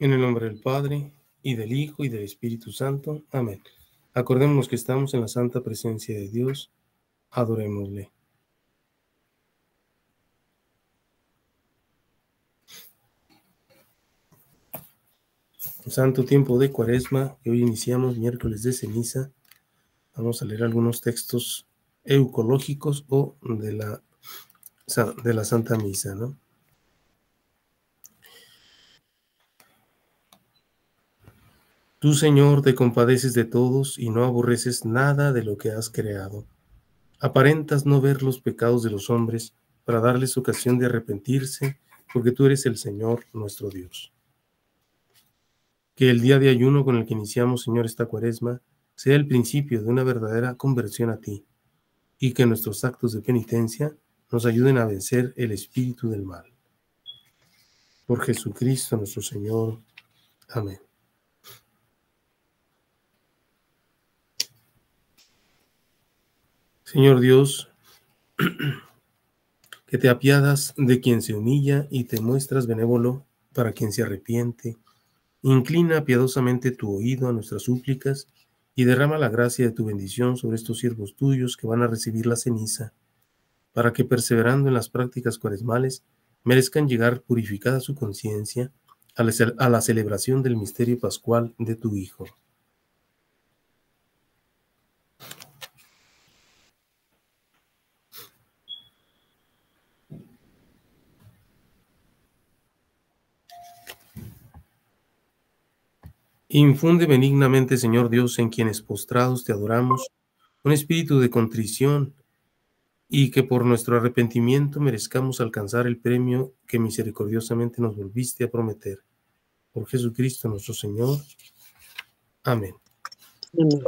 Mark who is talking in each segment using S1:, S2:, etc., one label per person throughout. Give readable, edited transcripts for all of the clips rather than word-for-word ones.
S1: En el nombre del Padre, y del Hijo, y del Espíritu Santo. Amén. Acordémonos que estamos en la santa presencia de Dios. Adorémosle. Santo tiempo de Cuaresma, que hoy iniciamos miércoles de ceniza. Vamos a leer algunos textos eucológicos o de la Santa Misa, ¿no? Tú, Señor, te compadeces de todos y no aborreces nada de lo que has creado. Aparentas no ver los pecados de los hombres para darles ocasión de arrepentirse, porque tú eres el Señor, nuestro Dios. Que el día de ayuno con el que iniciamos, Señor, esta Cuaresma, sea el principio de una verdadera conversión a ti, y que nuestros actos de penitencia nos ayuden a vencer el espíritu del mal. Por Jesucristo nuestro Señor. Amén. Señor Dios, que te apiadas de quien se humilla y te muestras benévolo para quien se arrepiente, inclina piadosamente tu oído a nuestras súplicas y derrama la gracia de tu bendición sobre estos siervos tuyos que van a recibir la ceniza, para que perseverando en las prácticas cuaresmales merezcan llegar purificada su conciencia a la celebración del misterio pascual de tu Hijo. Infunde benignamente, Señor Dios, en quienes postrados te adoramos, un espíritu de contrición, y que por nuestro arrepentimiento merezcamos alcanzar el premio que misericordiosamente nos volviste a prometer. Por Jesucristo nuestro Señor. Amén.
S2: Amén.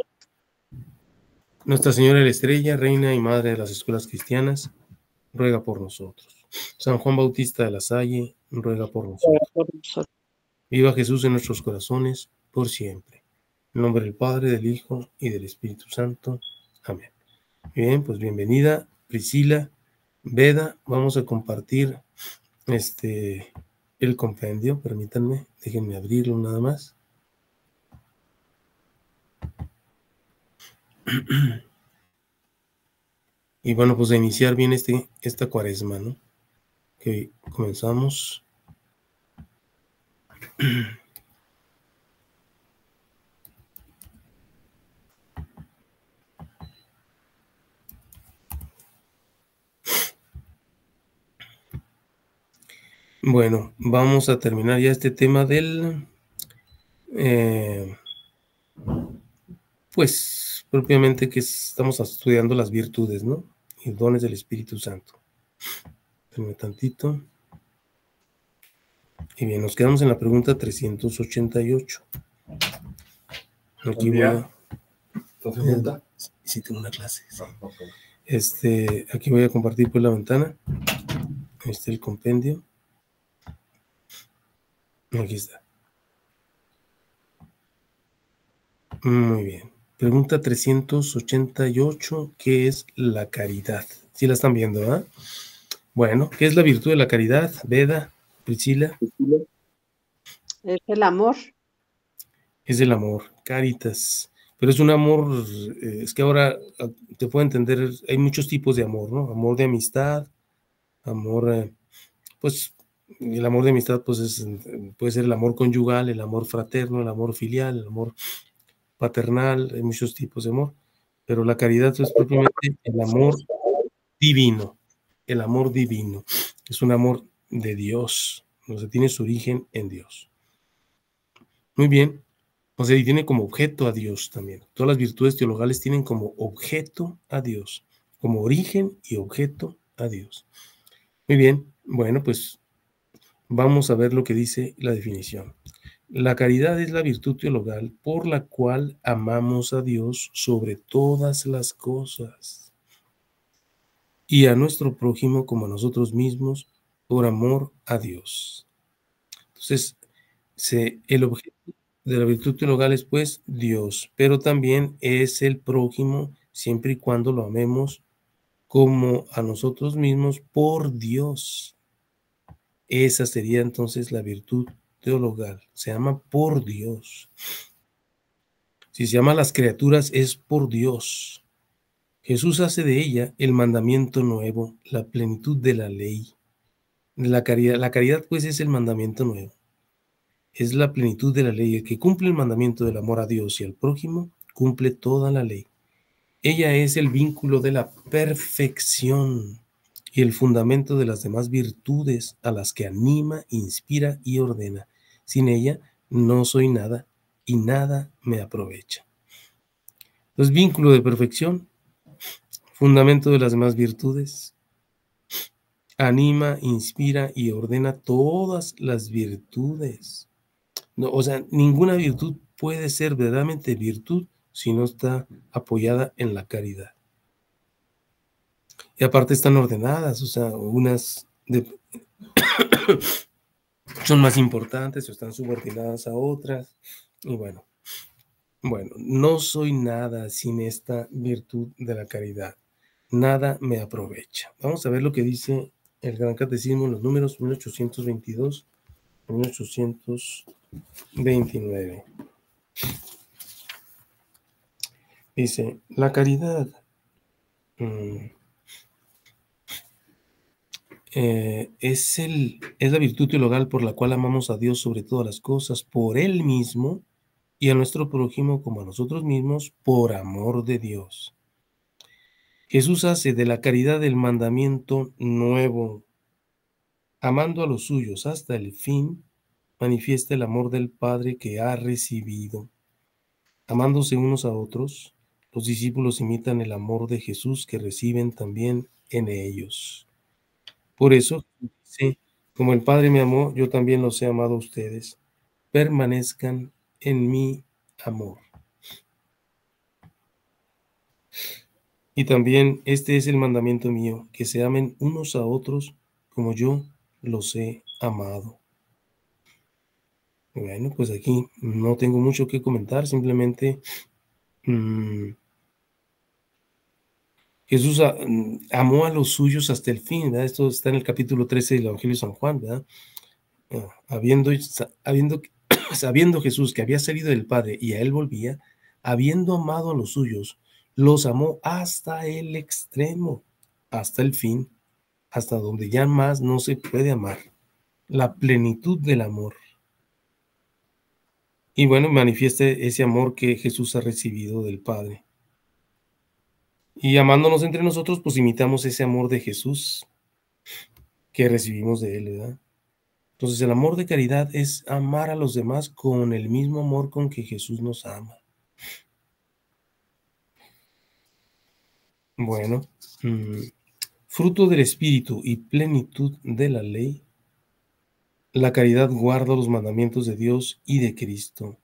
S1: Nuestra Señora de la Estrella, Reina y Madre de las Escuelas Cristianas, ruega por nosotros. San Juan Bautista de la Salle, ruega por nosotros. Viva Jesús en nuestros corazones, por siempre. En nombre del Padre, del Hijo y del Espíritu Santo. Amén. Bien, pues bienvenida, Priscila, Veda. Vamos a compartir el compendio. Permítanme, déjenme abrirlo nada más. Y bueno, pues a iniciar bien esta Cuaresma, ¿no? Que comenzamos. Bueno, vamos a terminar ya este tema del, pues propiamente que estamos estudiando las virtudes, ¿no? Y dones del Espíritu Santo. Espérenme tantito. Y bien, nos quedamos en la pregunta 388. Aquí voy a...
S3: ¿Estás en junta?
S1: Sí, tengo una clase. Sí.
S3: Okay.
S1: Aquí voy a compartir pues la ventana. Ahí está el compendio. Aquí está. Muy bien. Pregunta 388, ¿qué es la caridad? ¿Sí la están viendo, ah? Bueno, ¿qué es la virtud de la caridad? Veda, Priscila.
S2: Es el amor.
S1: Es el amor, caritas. Pero es un amor, es que ahora te puedo entender, hay muchos tipos de amor, ¿no? Amor de amistad, amor, pues el amor de amistad pues puede ser el amor conyugal, el amor fraterno, el amor filial, el amor paternal, hay muchos tipos de amor, pero la caridad es propiamente el amor divino, es un amor de Dios, o sea, tiene su origen en Dios. Muy bien, o sea, y tiene como objeto a Dios también. Todas las virtudes teologales tienen como objeto a Dios, como origen y objeto a Dios. Muy bien, bueno, pues vamos a ver lo que dice la definición. La caridad es la virtud teologal por la cual amamos a Dios sobre todas las cosas y a nuestro prójimo como a nosotros mismos por amor a Dios. Entonces, el objeto de la virtud teologal es pues Dios, pero también es el prójimo siempre y cuando lo amemos como a nosotros mismos por Dios. Esa sería entonces la virtud teologal, se ama por Dios. Si se ama a las criaturas es por Dios. Jesús hace de ella el mandamiento nuevo, la plenitud de la ley. La caridad pues es el mandamiento nuevo. Es la plenitud de la ley. El que cumple el mandamiento del amor a Dios y al prójimo, cumple toda la ley. Ella es el vínculo de la perfección y el fundamento de las demás virtudes a las que anima, inspira y ordena. Sin ella no soy nada y nada me aprovecha. Entonces, vínculo de perfección, fundamento de las demás virtudes, anima, inspira y ordena todas las virtudes. No, o sea, ninguna virtud puede ser verdaderamente virtud si no está apoyada en la caridad. Y aparte están ordenadas, o sea, unas son más importantes o están subordinadas a otras. Y bueno, no soy nada sin esta virtud de la caridad. Nada me aprovecha. Vamos a ver lo que dice el Gran Catecismo en los números 1822, 1829. Dice, la caridad es la virtud teologal por la cual amamos a Dios sobre todas las cosas, por Él mismo y a nuestro prójimo como a nosotros mismos, por amor de Dios. Jesús hace de la caridad el mandamiento nuevo. Amando a los suyos hasta el fin, manifiesta el amor del Padre que ha recibido. Amándose unos a otros, los discípulos imitan el amor de Jesús que reciben también en ellos. Por eso, dice, como el Padre me amó, yo también los he amado a ustedes. Permanezcan en mi amor. Y también este es el mandamiento mío, que se amen unos a otros como yo los he amado. Bueno, pues aquí no tengo mucho que comentar, simplemente Jesús amó a los suyos hasta el fin, ¿verdad? Esto está en el capítulo 13 del Evangelio de San Juan, ¿verdad? Sabiendo Jesús que había salido del Padre y a él volvía, habiendo amado a los suyos, los amó hasta el extremo, hasta el fin, hasta donde ya más no se puede amar, la plenitud del amor. Y bueno, manifieste ese amor que Jesús ha recibido del Padre. Y amándonos entre nosotros, pues imitamos ese amor de Jesús que recibimos de Él, ¿verdad? Entonces el amor de caridad es amar a los demás con el mismo amor con que Jesús nos ama. Bueno, fruto del Espíritu y plenitud de la ley, la caridad guarda los mandamientos de Dios y de Cristo.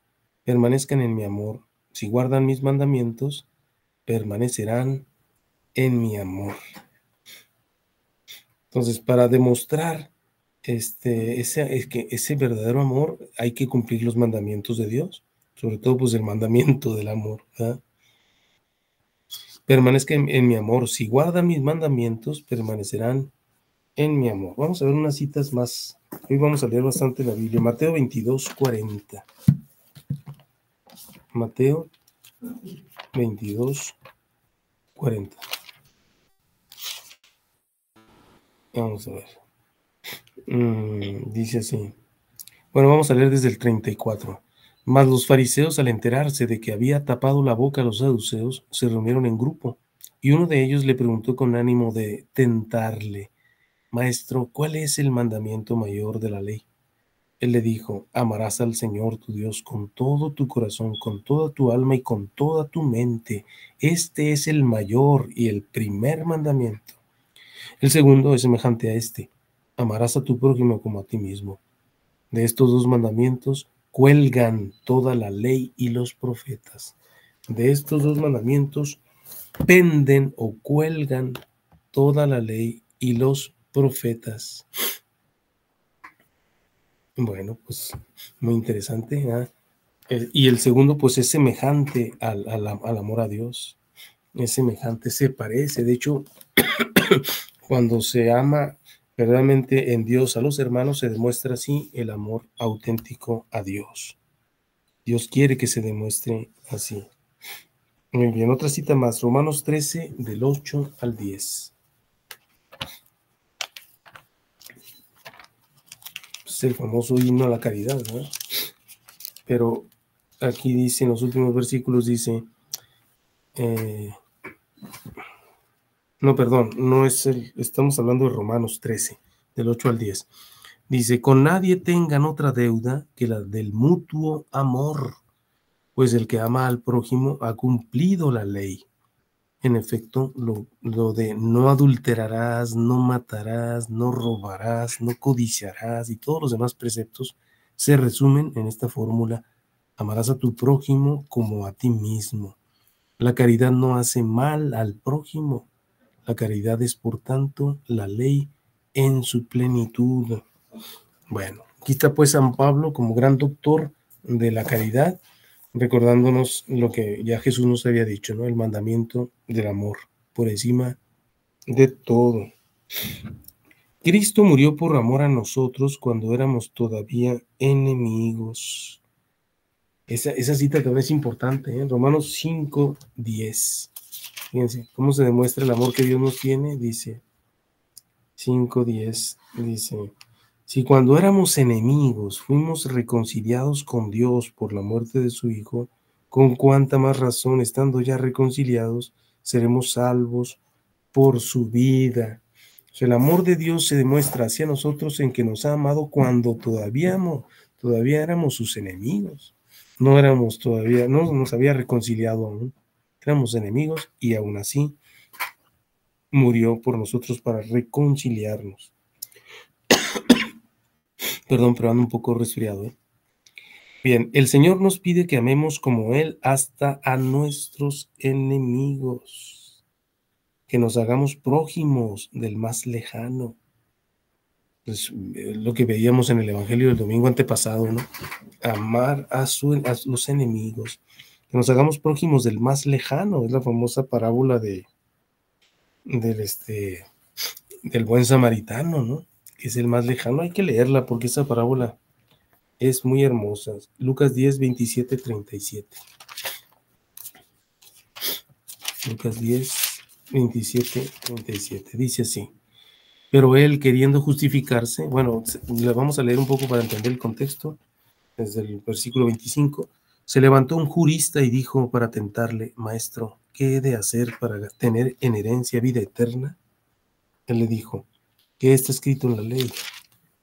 S1: Permanezcan en mi amor. Si guardan mis mandamientos, permanecerán en mi amor. Entonces, para demostrar ese verdadero amor, hay que cumplir los mandamientos de Dios, sobre todo pues el mandamiento del amor, ¿verdad? Permanezcan en mi amor. Si guardan mis mandamientos, permanecerán en mi amor. Vamos a ver unas citas más. Hoy vamos a leer bastante la Biblia. Mateo 22:40. Mateo 22:40. Vamos a ver. Dice así. Bueno, vamos a leer desde el 34. Mas los fariseos, al enterarse de que había tapado la boca a los saduceos, se reunieron en grupo, y uno de ellos le preguntó con ánimo de tentarle: Maestro, ¿cuál es el mandamiento mayor de la ley? Él le dijo: amarás al Señor tu Dios con todo tu corazón, con toda tu alma y con toda tu mente. Este es el mayor y el primer mandamiento. El segundo es semejante a este: amarás a tu prójimo como a ti mismo. De estos dos mandamientos cuelgan toda la ley y los profetas. De estos dos mandamientos penden o cuelgan toda la ley y los profetas. Bueno, pues muy interesante, ¿eh? Y el segundo pues es semejante al amor a Dios. Es semejante, se parece. De hecho, cuando se ama Verdaderamente en Dios a los hermanos se demuestra así el amor auténtico a Dios. Dios quiere que se demuestre así. Muy bien, otra cita más, Romanos 13, del 8 al 10. Es el famoso himno a la caridad, ¿no? Pero aquí dice, en los últimos versículos dice, no, perdón, no es estamos hablando de Romanos 13, del 8 al 10. Dice, con nadie tengan otra deuda que la del mutuo amor, pues el que ama al prójimo ha cumplido la ley. En efecto, lo de no adulterarás, no matarás, no robarás, no codiciarás y todos los demás preceptos se resumen en esta fórmula: amarás a tu prójimo como a ti mismo. La caridad no hace mal al prójimo. La caridad es, por tanto, la ley en su plenitud. Bueno, aquí está pues San Pablo como gran doctor de la caridad, recordándonos lo que ya Jesús nos había dicho, ¿no? El mandamiento del amor por encima de todo. Cristo murió por amor a nosotros cuando éramos todavía enemigos. Esa cita también es importante, ¿eh? Romanos 5, 10. Fíjense cómo se demuestra el amor que Dios nos tiene. Dice 5, 10, dice: si cuando éramos enemigos fuimos reconciliados con Dios por la muerte de su Hijo, con cuánta más razón, estando ya reconciliados, seremos salvos por su vida. O sea, el amor de Dios se demuestra hacia nosotros en que nos ha amado cuando todavía éramos sus enemigos. No nos había reconciliado aún. Éramos enemigos y aún así murió por nosotros para reconciliarnos. Perdón, pero ando un poco resfriado, ¿eh? Bien, el Señor nos pide que amemos como Él hasta a nuestros enemigos, que nos hagamos prójimos del más lejano. Pues, lo que veíamos en el Evangelio del domingo antepasado, ¿no? Amar a los enemigos, que nos hagamos prójimos del más lejano. Es la famosa parábola del buen samaritano, ¿no? Que es el más lejano. Hay que leerla porque esa parábola es muy hermosa. Lucas 10, 27, 37. Lucas 10, 27, 37. Dice así: pero él, queriendo justificarse, bueno, le vamos a leer un poco para entender el contexto, desde el versículo 25, se levantó un jurista y dijo para tentarle: maestro, ¿qué he de hacer para tener en herencia vida eterna? Él le dijo: ¿qué está escrito en la ley?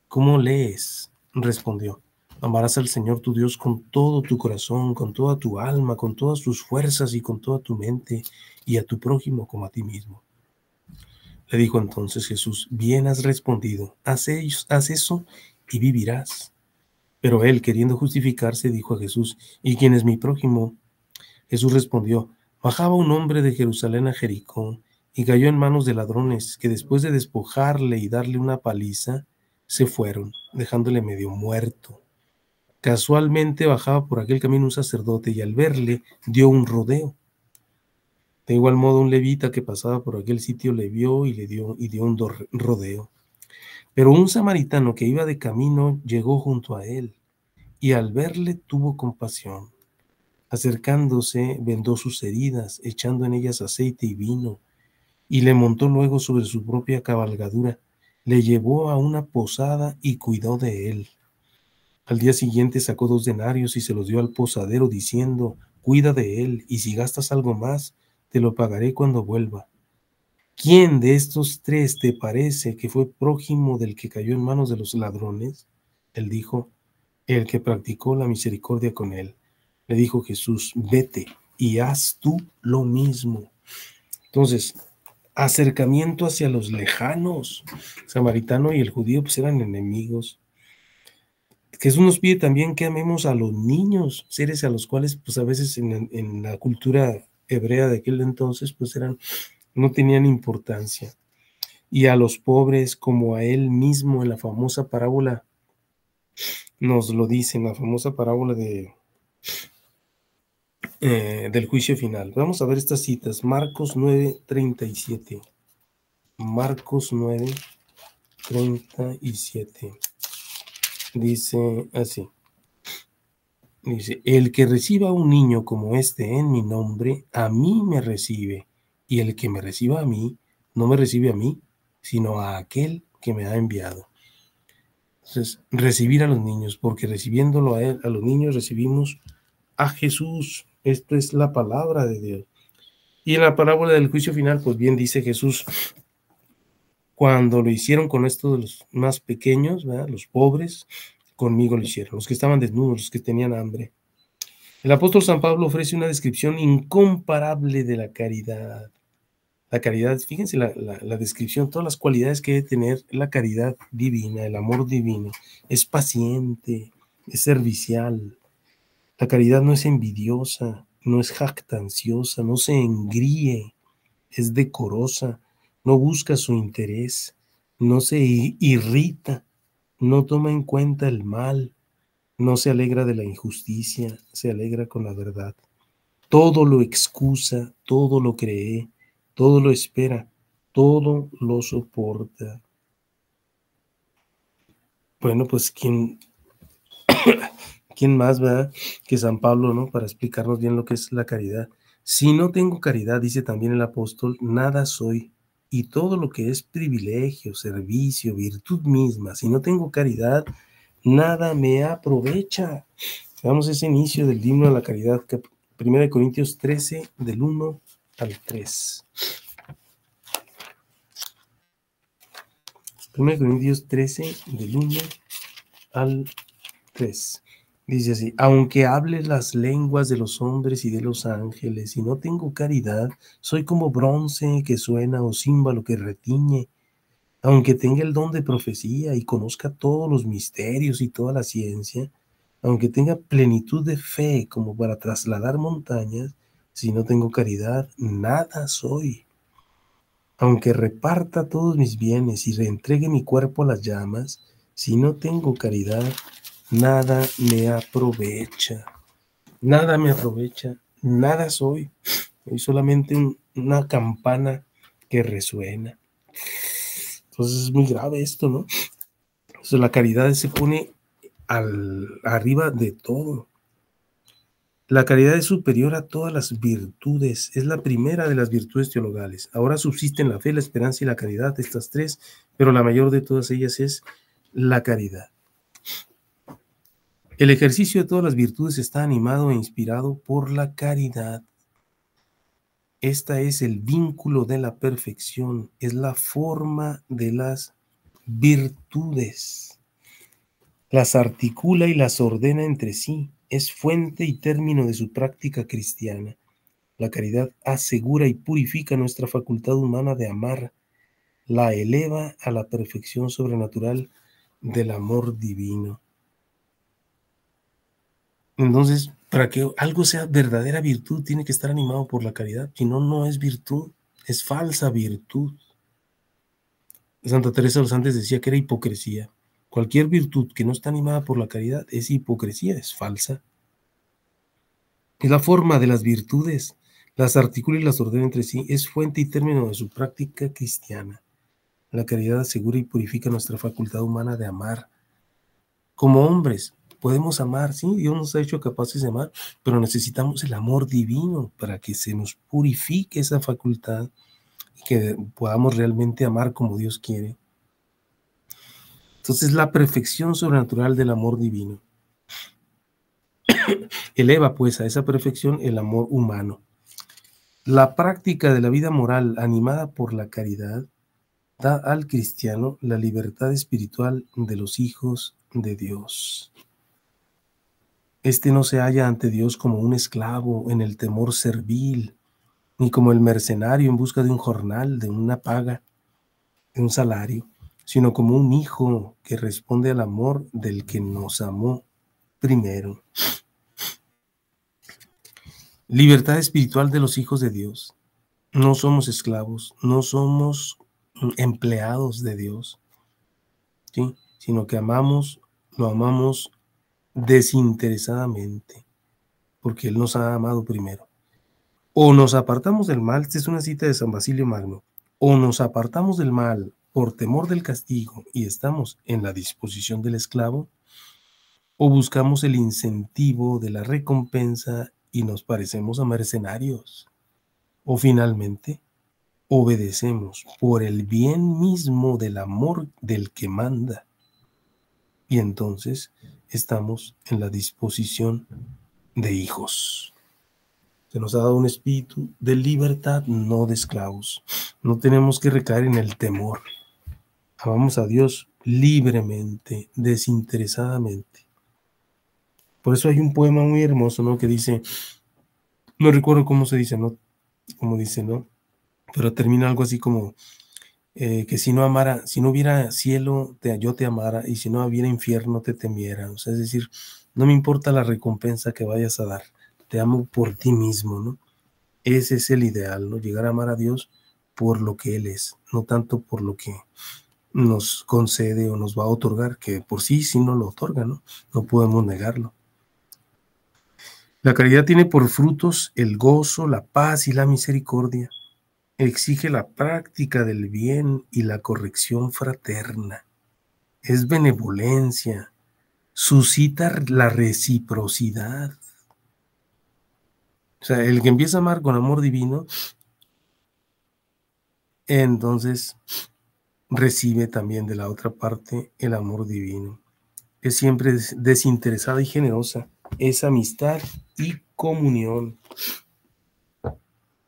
S1: ¿Cómo lees? Respondió: amarás al Señor tu Dios con todo tu corazón, con toda tu alma, con todas tus fuerzas y con toda tu mente, y a tu prójimo como a ti mismo. Le dijo entonces Jesús: bien has respondido, haz eso y vivirás. Pero él, queriendo justificarse, dijo a Jesús: ¿y quién es mi prójimo? Jesús respondió: bajaba un hombre de Jerusalén a Jericó y cayó en manos de ladrones, que después de despojarle y darle una paliza, se fueron, dejándole medio muerto. Casualmente bajaba por aquel camino un sacerdote y al verle dio un rodeo. De igual modo un levita que pasaba por aquel sitio le vio y dio un rodeo. Pero un samaritano que iba de camino llegó junto a él y al verle tuvo compasión. Acercándose, vendó sus heridas, echando en ellas aceite y vino, y le montó luego sobre su propia cabalgadura, le llevó a una posada y cuidó de él. Al día siguiente sacó 2 denarios y se los dio al posadero, diciendo: cuida de él, y si gastas algo más, te lo pagaré cuando vuelva. ¿Quién de estos 3 te parece que fue prójimo del que cayó en manos de los ladrones? Él dijo: el que practicó la misericordia con él. Le dijo Jesús: vete y haz tú lo mismo. Entonces, acercamiento hacia los lejanos. El samaritano y el judío pues eran enemigos. Jesús nos pide también que amemos a los niños, seres a los cuales pues a veces en la cultura hebrea de aquel entonces pues no tenían importancia. Y a los pobres como a él mismo. En la famosa parábola nos lo dice, en la famosa parábola del juicio final. Vamos a ver estas citas. Marcos 9:37. Marcos 9, 37. Dice así. Dice, el que reciba a un niño como este en mi nombre, a mí me recibe. Y el que me reciba a mí, no me recibe a mí, sino a aquel que me ha enviado. Entonces, recibir a los niños, porque recibiéndolo a él, a los niños, recibimos a Jesús. Esto es la palabra de Dios. Y en la parábola del juicio final, pues bien dice Jesús, cuando lo hicieron con estos de los más pequeños, ¿verdad? Los pobres, conmigo lo hicieron, los que estaban desnudos, los que tenían hambre. El apóstol San Pablo ofrece una descripción incomparable de la caridad. La caridad, fíjense la descripción, todas las cualidades que debe tener la caridad divina, el amor divino. Es paciente, es servicial. La caridad no es envidiosa, no es jactanciosa, no se engríe, es decorosa, no busca su interés, no se irrita, no toma en cuenta el mal, no se alegra de la injusticia, se alegra con la verdad. Todo lo excusa, todo lo cree, todo lo espera, todo lo soporta. Bueno, pues ¿quién más, verdad, que San Pablo, ¿no? Para explicarnos bien lo que es la caridad. Si no tengo caridad, dice también el apóstol, nada soy. Y todo lo que es privilegio, servicio, virtud misma, si no tengo caridad, nada me aprovecha. Veamos ese inicio del himno a la caridad, 1 Corintios 13, del 1 al 3. 1 Corintios 13, del 1 al 3. Dice así, aunque hable las lenguas de los hombres y de los ángeles y no tengo caridad, soy como bronce que suena o címbalo que retiñe. Aunque tenga el don de profecía y conozca todos los misterios y toda la ciencia, aunque tenga plenitud de fe como para trasladar montañas, si no tengo caridad, nada soy. Aunque reparta todos mis bienes y reentregue mi cuerpo a las llamas, si no tengo caridad, nada me aprovecha. Nada me aprovecha, nada soy. Soy solamente una campana que resuena. Entonces es muy grave esto, ¿no? Entonces la caridad se pone arriba de todo. La caridad es superior a todas las virtudes, es la primera de las virtudes teologales. Ahora subsisten la fe, la esperanza y la caridad, estas tres, pero la mayor de todas ellas es la caridad. El ejercicio de todas las virtudes está animado e inspirado por la caridad. Esta es el vínculo de la perfección, es la forma de las virtudes. Las articula y las ordena entre sí, es fuente y término de su práctica cristiana. La caridad asegura y purifica nuestra facultad humana de amar, la eleva a la perfección sobrenatural del amor divino. Entonces, para que algo sea verdadera virtud, tiene que estar animado por la caridad, si no, no es virtud, es falsa virtud. Santa Teresa de los Andes decía que era hipocresía. Cualquier virtud que no está animada por la caridad es hipocresía, es falsa. Es la forma de las virtudes, las articula y las ordena entre sí, es fuente y término de su práctica cristiana. La caridad asegura y purifica nuestra facultad humana de amar. Como hombres, podemos amar, sí, Dios nos ha hecho capaces de amar, pero necesitamos el amor divino para que se nos purifique esa facultad y que podamos realmente amar como Dios quiere. Entonces, la perfección sobrenatural del amor divino eleva pues a esa perfección el amor humano. La práctica de la vida moral animada por la caridad da al cristiano la libertad espiritual de los hijos de Dios. Este no se halla ante Dios como un esclavo en el temor servil, ni como el mercenario en busca de un jornal, de una paga, de un salario, sino como un hijo que responde al amor del que nos amó primero. Libertad espiritual de los hijos de Dios. No somos esclavos, no somos empleados de Dios, ¿sí? Sino que lo amamos desinteresadamente, porque Él nos ha amado primero. O nos apartamos del mal, esta es una cita de San Basilio Magno, o nos apartamos del mal, por temor del castigo y estamos en la disposición del esclavo, o buscamos el incentivo de la recompensa y nos parecemos a mercenarios, o finalmente obedecemos por el bien mismo del amor del que manda, y entonces estamos en la disposición de hijos. Se nos ha dado un espíritu de libertad, no de esclavos. No tenemos que recaer en el temor. Amamos a Dios libremente, desinteresadamente. Por eso hay un poema muy hermoso, ¿no? Que dice, no recuerdo cómo se dice, ¿no? Como dice, ¿no? Pero termina algo así como, que si no hubiera cielo, yo te amara, y si no hubiera infierno, te temiera. O sea, es decir, no me importa la recompensa que vayas a dar, te amo por ti mismo, ¿no? Ese es el ideal, ¿no? Llegar a amar a Dios por lo que Él es, no tanto por lo que nos concede o nos va a otorgar, que por sí nos lo otorga, ¿no? No podemos negarlo. La caridad tiene por frutos el gozo, la paz y la misericordia. Exige la práctica del bien y la corrección fraterna. Es benevolencia. Suscita la reciprocidad. O sea, el que empieza a amar con amor divino, entonces recibe también de la otra parte el amor divino. Es siempre desinteresada y generosa. Es amistad y comunión.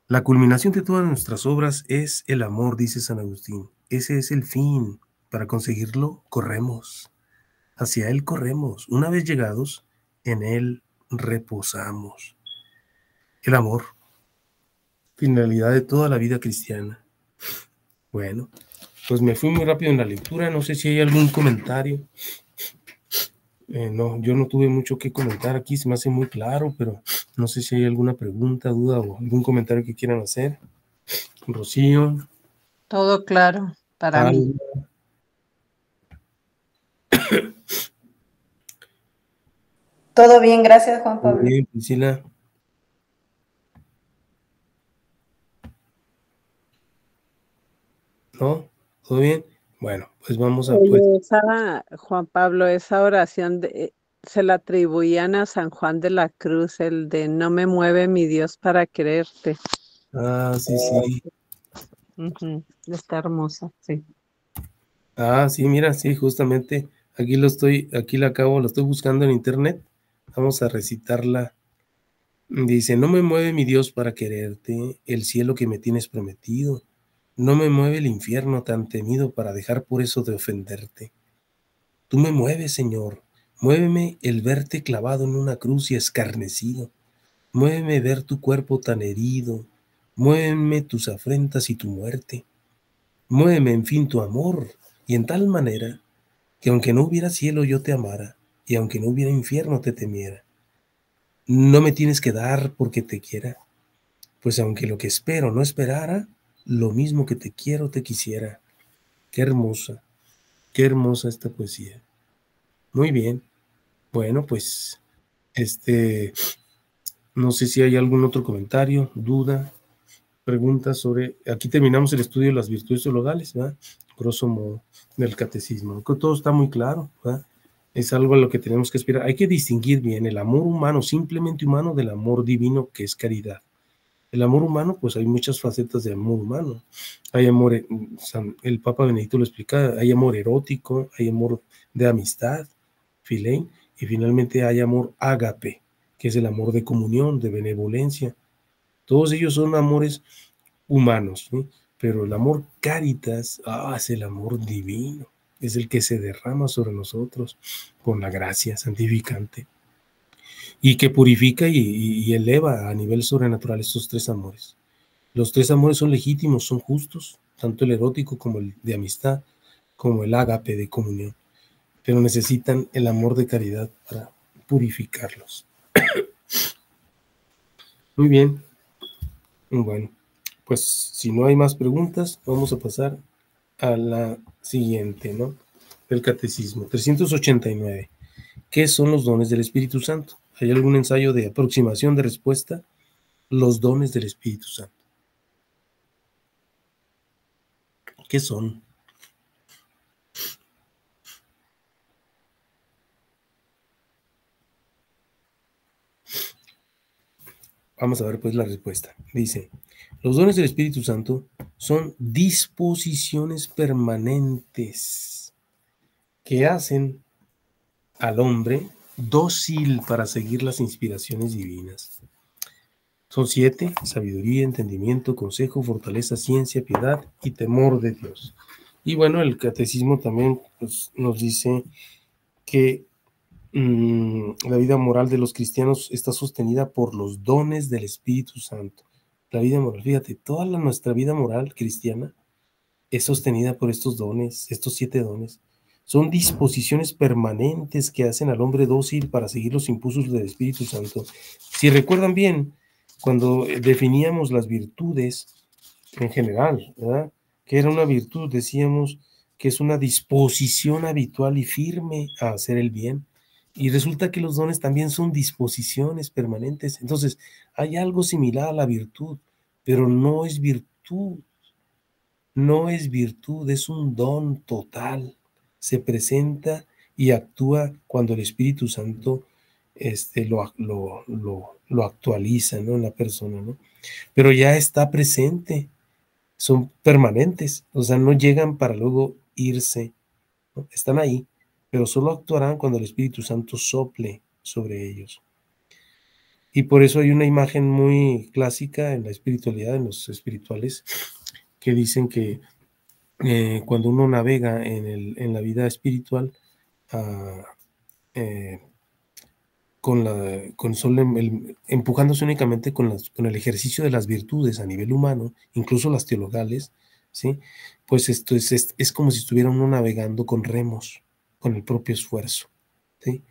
S1: La culminación de todas nuestras obras es el amor, dice San Agustín. Ese es el fin. Para conseguirlo, corremos. Hacia Él corremos. Una vez llegados, en Él reposamos. El amor, finalidad de toda la vida cristiana. Bueno, pues me fui muy rápido en la lectura. No sé si hay algún comentario. No, yo no tuve mucho que comentar aquí. Se me hace muy claro, pero no sé si hay alguna pregunta, duda o algún comentario que quieran hacer. Rocío.
S2: Todo claro para mí.
S4: Todo bien, gracias, Juan Pablo.
S1: Muy bien, Priscila. ¿No? ¿Todo bien? Bueno, pues vamos a...
S2: Oye, Juan Pablo, esa oración se la atribuían a San Juan de la Cruz, el de no me mueve mi Dios para quererte.
S1: Sí, sí.
S2: Está hermosa, sí.
S1: Sí, mira, sí, justamente aquí lo estoy buscando en internet. Vamos a recitarla. Dice, no me mueve mi Dios para quererte, el cielo que me tienes prometido. No me mueve el infierno tan temido para dejar por eso de ofenderte. Tú me mueves, Señor. Muéveme el verte clavado en una cruz y escarnecido. Muéveme ver tu cuerpo tan herido. Muéveme tus afrentas y tu muerte. Muéveme, en fin, tu amor, y en tal manera que aunque no hubiera cielo yo te amara, y aunque no hubiera infierno te temiera. No me tienes que dar porque te quiera, pues aunque lo que espero no esperara, lo mismo que te quiero te quisiera. Qué hermosa esta poesía. Muy bien. Bueno, pues, no sé si hay algún otro comentario, duda, preguntas sobre... Aquí terminamos el estudio de las virtudes teologales, ¿verdad? Grosso modo, del catecismo. Todo está muy claro, ¿verdad? Es algo a lo que tenemos que aspirar. Hay que distinguir bien el amor humano, simplemente humano, del amor divino, que es caridad. El amor humano, pues hay muchas facetas de amor humano. Hay amor, el Papa Benedicto lo explica, hay amor erótico, hay amor de amistad, filein, y finalmente hay amor ágape, que es el amor de comunión, de benevolencia. Todos ellos son amores humanos, ¿sí? Pero el amor caritas, es el amor divino, es el que se derrama sobre nosotros con la gracia santificante y que purifica y eleva a nivel sobrenatural estos tres amores. Los tres amores son legítimos, son justos, tanto el erótico como el de amistad, como el ágape de comunión, pero necesitan el amor de caridad para purificarlos. Muy bien. Bueno, pues si no hay más preguntas, vamos a pasar a la siguiente, ¿no? Del Catecismo, 389. ¿Qué son los dones del Espíritu Santo? ¿Hay algún ensayo de aproximación de respuesta? Los dones del Espíritu Santo. ¿Qué son? Vamos a ver pues la respuesta. Dice, los dones del Espíritu Santo son disposiciones permanentes que hacen al hombre dócil para seguir las inspiraciones divinas. Son 7: sabiduría, entendimiento, consejo, fortaleza, ciencia, piedad y temor de Dios. Y bueno, el catecismo también pues, nos dice que la vida moral de los cristianos está sostenida por los dones del Espíritu Santo. La vida moral, fíjate, toda nuestra vida moral cristiana es sostenida por estos dones, estos 7 dones. Son disposiciones permanentes que hacen al hombre dócil para seguir los impulsos del Espíritu Santo. Si recuerdan bien, cuando definíamos las virtudes en general, ¿verdad? Que era una virtud, decíamos que es una disposición habitual y firme a hacer el bien. Y resulta que los dones también son disposiciones permanentes. Entonces, hay algo similar a la virtud, pero no es virtud. No es virtud, es un don total. Se presenta y actúa cuando el Espíritu Santo lo actualiza, ¿no? En la persona, ¿no? Pero ya está presente, son permanentes, o sea, no llegan para luego irse, ¿no? Están ahí, pero solo actuarán cuando el Espíritu Santo sople sobre ellos. Y por eso hay una imagen muy clásica en la espiritualidad, en los espirituales, que dicen que cuando uno navega en la vida espiritual, empujándose únicamente con el ejercicio de las virtudes a nivel humano, incluso las teologales, ¿sí? Pues esto es como si estuviera uno navegando con remos, con el propio esfuerzo, ¿sí?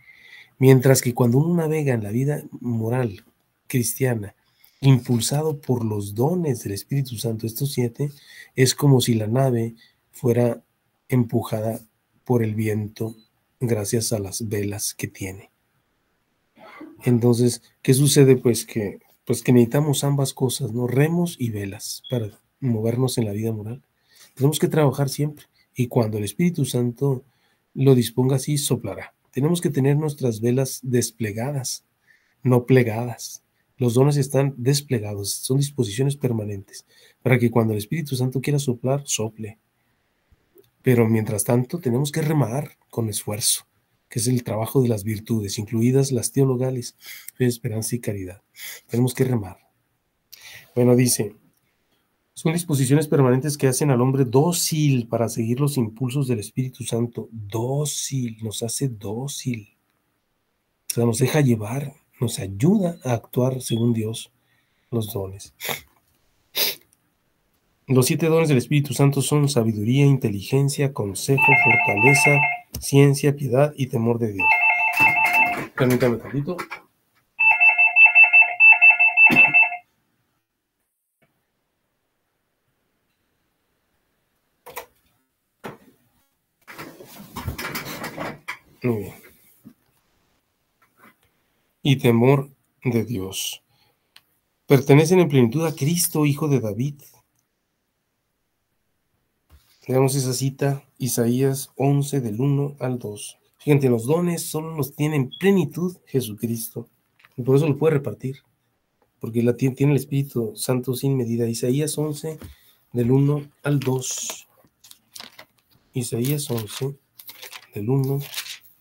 S1: Mientras que cuando uno navega en la vida moral cristiana, impulsado por los dones del Espíritu Santo, estos 7, es como si la nave fuera empujada por el viento gracias a las velas que tiene. Entonces, ¿qué sucede? Pues que necesitamos ambas cosas, ¿no? Remos y velas para movernos en la vida moral. Tenemos que trabajar siempre y cuando el Espíritu Santo lo disponga así, soplará. Tenemos que tener nuestras velas desplegadas, no plegadas. Los dones están desplegados, son disposiciones permanentes, para que cuando el Espíritu Santo quiera soplar, sople. Pero mientras tanto tenemos que remar con esfuerzo, que es el trabajo de las virtudes, incluidas las teologales, fe, esperanza y caridad. Tenemos que remar. Bueno, dice, son disposiciones permanentes que hacen al hombre dócil para seguir los impulsos del Espíritu Santo. Dócil, nos hace dócil. O sea, nos deja llevar, nos ayuda a actuar según Dios, los dones. Los 7 dones del Espíritu Santo son sabiduría, inteligencia, consejo, fortaleza, ciencia, piedad y temor de Dios. Permítame un tantito. Muy bien. Y temor de Dios. Pertenecen en plenitud a Cristo, Hijo de David. Leamos esa cita, Isaías 11, del 1 al 2. Fíjense, los dones solo los tiene en plenitud Jesucristo. Y por eso lo puede repartir, porque tiene el Espíritu Santo sin medida. Isaías 11, del 1 al 2. Isaías 11, del 1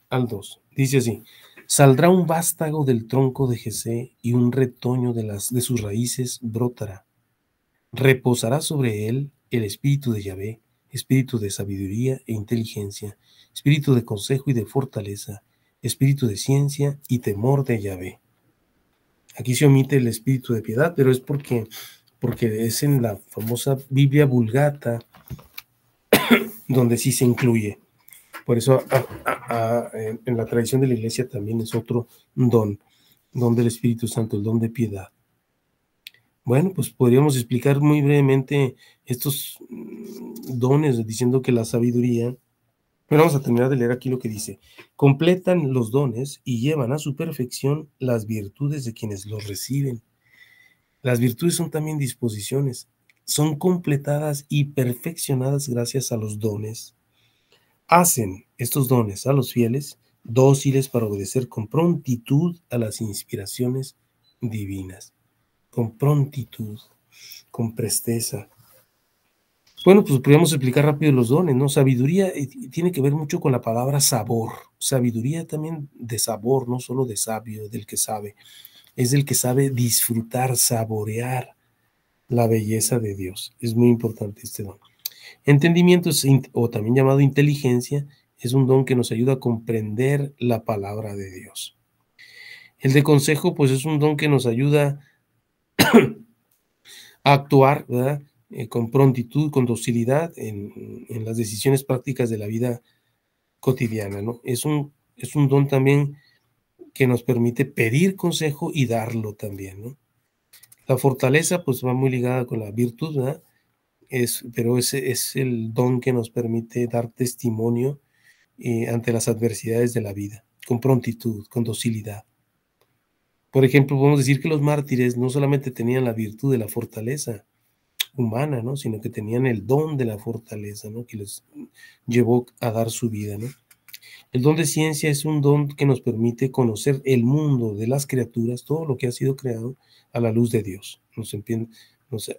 S1: al 2. Dice así: saldrá un vástago del tronco de Jesé y un retoño de sus raíces brotará. Reposará sobre él el espíritu de Yahvé, espíritu de sabiduría e inteligencia, espíritu de consejo y de fortaleza, espíritu de ciencia y temor de Yahvé. Aquí se omite el espíritu de piedad, pero es porque es en la famosa Biblia Vulgata donde sí se incluye. Por eso en la tradición de la iglesia también es otro don del Espíritu Santo, el don de piedad. Bueno, pues podríamos explicar muy brevemente estos dones diciendo que la sabiduría, pero vamos a terminar de leer aquí lo que dice: completan los dones y llevan a su perfección las virtudes de quienes los reciben. Las virtudes son también disposiciones, son completadas y perfeccionadas gracias a los dones. Hacen estos dones a los fieles dóciles para obedecer con prontitud a las inspiraciones divinas. con prontitud, con presteza. Bueno, pues podríamos explicar rápido los dones, ¿no? Sabiduría tiene que ver mucho con la palabra sabor. Sabiduría también de sabor, no solo de sabio, del que sabe. Es del que sabe disfrutar, saborear la belleza de Dios. Es muy importante este don. Entendimiento, o también llamado inteligencia, es un don que nos ayuda a comprender la palabra de Dios. El de consejo, pues es un don que nos ayuda a actuar, ¿verdad? Con prontitud, con docilidad en las decisiones prácticas de la vida cotidiana, ¿no? Es un don también que nos permite pedir consejo y darlo también, ¿no? La fortaleza, pues va muy ligada con la virtud, ¿verdad? Pero ese es el don que nos permite dar testimonio ante las adversidades de la vida, con prontitud, con docilidad. Por ejemplo, podemos decir que los mártires no solamente tenían la virtud de la fortaleza humana, ¿no? Sino que tenían el don de la fortaleza, ¿no? Que les llevó a dar su vida, ¿no? El don de ciencia es un don que nos permite conocer el mundo de las criaturas, todo lo que ha sido creado a la luz de Dios. Nos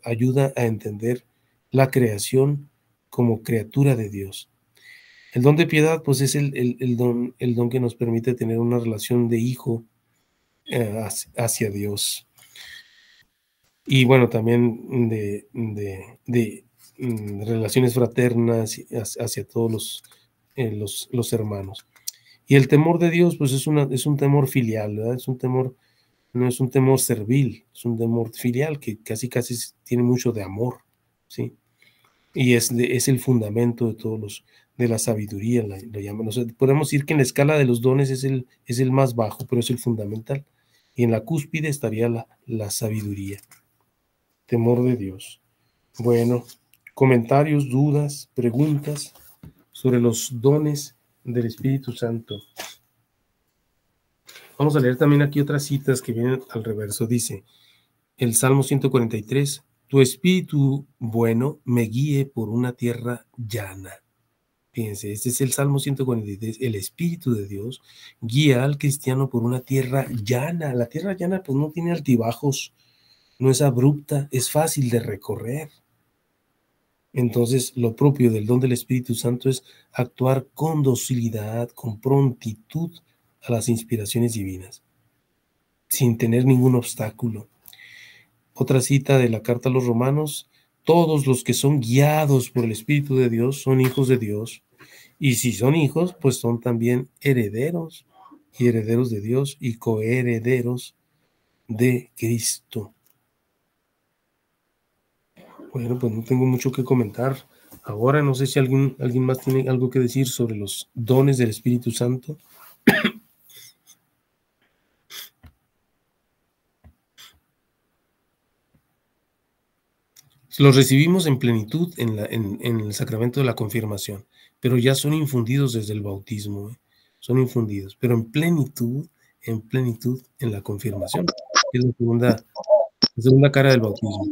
S1: ayuda a entender la creación como criatura de Dios. El don de piedad, pues es el don que nos permite tener una relación de hijo hacia Dios. Y bueno, también de relaciones fraternas hacia todos los hermanos. Y el temor de Dios, pues es un temor filial, ¿verdad? Es un temor, no es un temor servil, es un temor filial que casi tiene mucho de amor, ¿sí? Y es el fundamento de todos de la sabiduría, lo llaman. O sea, podemos decir que en la escala de los dones es el más bajo, pero es el fundamental. Y en la cúspide estaría la sabiduría. Temor de Dios. Bueno, comentarios, dudas, preguntas sobre los dones del Espíritu Santo. Vamos a leer también aquí otras citas que vienen al reverso. Dice, el Salmo 143, tu espíritu bueno me guíe por una tierra llana. Fíjense, este es el Salmo 143, el Espíritu de Dios guía al cristiano por una tierra llana. La tierra llana pues no tiene altibajos, no es abrupta, es fácil de recorrer. Entonces, lo propio del don del Espíritu Santo es actuar con docilidad, con prontitud a las inspiraciones divinas, sin tener ningún obstáculo. Otra cita de la carta a los Romanos, todos los que son guiados por el Espíritu de Dios son hijos de Dios, y si son hijos, pues son también herederos, y herederos de Dios, y coherederos de Cristo. Bueno, pues no tengo mucho que comentar. Ahora no sé si alguien más tiene algo que decir sobre los dones del Espíritu Santo. Los recibimos en plenitud en el sacramento de la confirmación, pero ya son infundidos desde el bautismo, son infundidos, pero en plenitud en la confirmación, que es la segunda cara del bautismo.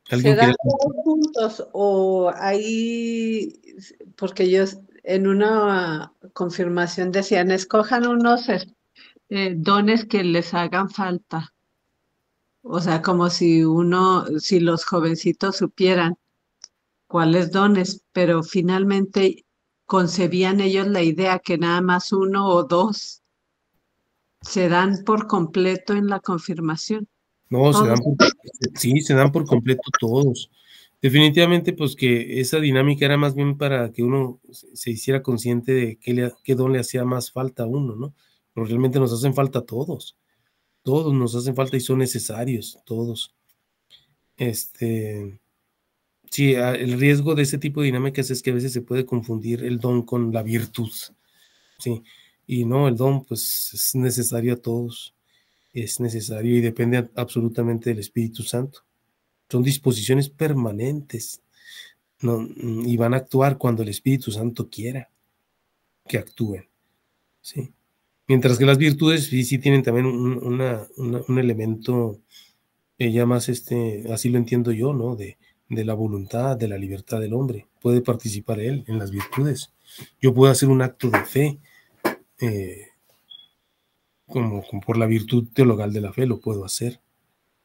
S2: ¿Se dan todos juntos o hay, porque ellos en una confirmación decían, escojan unos dones que les hagan falta? O sea, como si los jovencitos supieran cuáles dones, pero finalmente concebían ellos la idea que nada más uno o dos se dan por completo en la confirmación.
S1: No, se dan por completo todos. Definitivamente, pues que esa dinámica era más bien para que uno se hiciera consciente de qué don le hacía más falta a uno, ¿no? Pero realmente nos hacen falta todos nos hacen falta y son necesarios, todos. Sí, el riesgo de ese tipo de dinámicas es que a veces se puede confundir el don con la virtud, ¿sí? Y no, el don pues es necesario a todos, es necesario y depende absolutamente del Espíritu Santo. Son disposiciones permanentes, ¿no? Y van a actuar cuando el Espíritu Santo quiera que actúen, ¿sí? Mientras que las virtudes sí tienen también un elemento ya más, así lo entiendo yo, ¿no? De la voluntad, de la libertad del hombre. Puede participar él en las virtudes. Yo puedo hacer un acto de fe, como por la virtud teologal de la fe lo puedo hacer.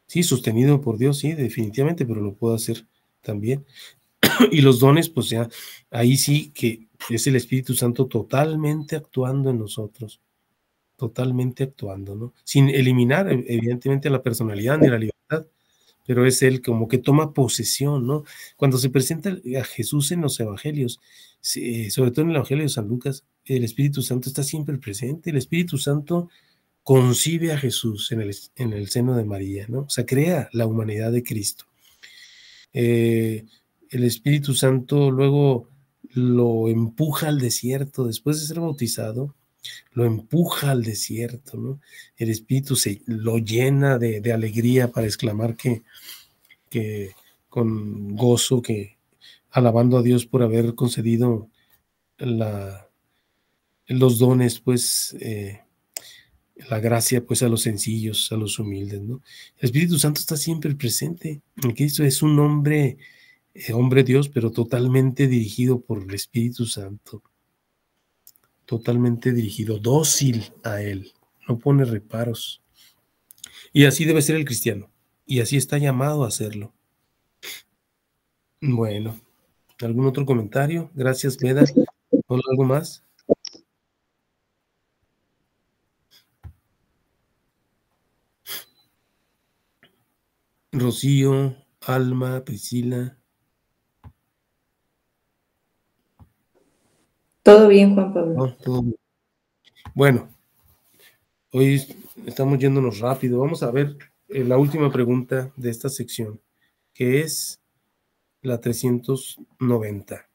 S1: Sí, sostenido por Dios, sí, definitivamente, pero lo puedo hacer también. Y los dones, pues ya, ahí sí que es el Espíritu Santo totalmente actuando en nosotros, totalmente actuando, ¿no? Sin eliminar, evidentemente, la personalidad ni la libertad, pero es Él como que toma posesión, ¿no? Cuando se presenta a Jesús en los evangelios, sobre todo en el Evangelio de San Lucas, el Espíritu Santo está siempre presente. El Espíritu Santo concibe a Jesús en el seno de María, ¿no? O sea, crea la humanidad de Cristo. El Espíritu Santo luego lo empuja al desierto, después de ser bautizado, lo empuja al desierto, ¿no? El Espíritu lo llena de alegría para exclamar que con gozo, que alabando a Dios por haber concedido los dones, pues, la gracia, pues, a los sencillos, a los humildes, ¿no? El Espíritu Santo está siempre presente. En Cristo es un hombre Dios, pero totalmente dirigido por el Espíritu Santo, totalmente dirigido, dócil a Él, no pone reparos. Y así debe ser el cristiano, y así está llamado a hacerlo. Bueno, ¿algún otro comentario? Gracias, Meda. ¿Algo más? Rocío, Alma, Priscila.
S4: Todo bien, Juan Pablo.
S1: No, todo bien. Bueno, hoy estamos yéndonos rápido. Vamos a ver la última pregunta de esta sección, que es la 390.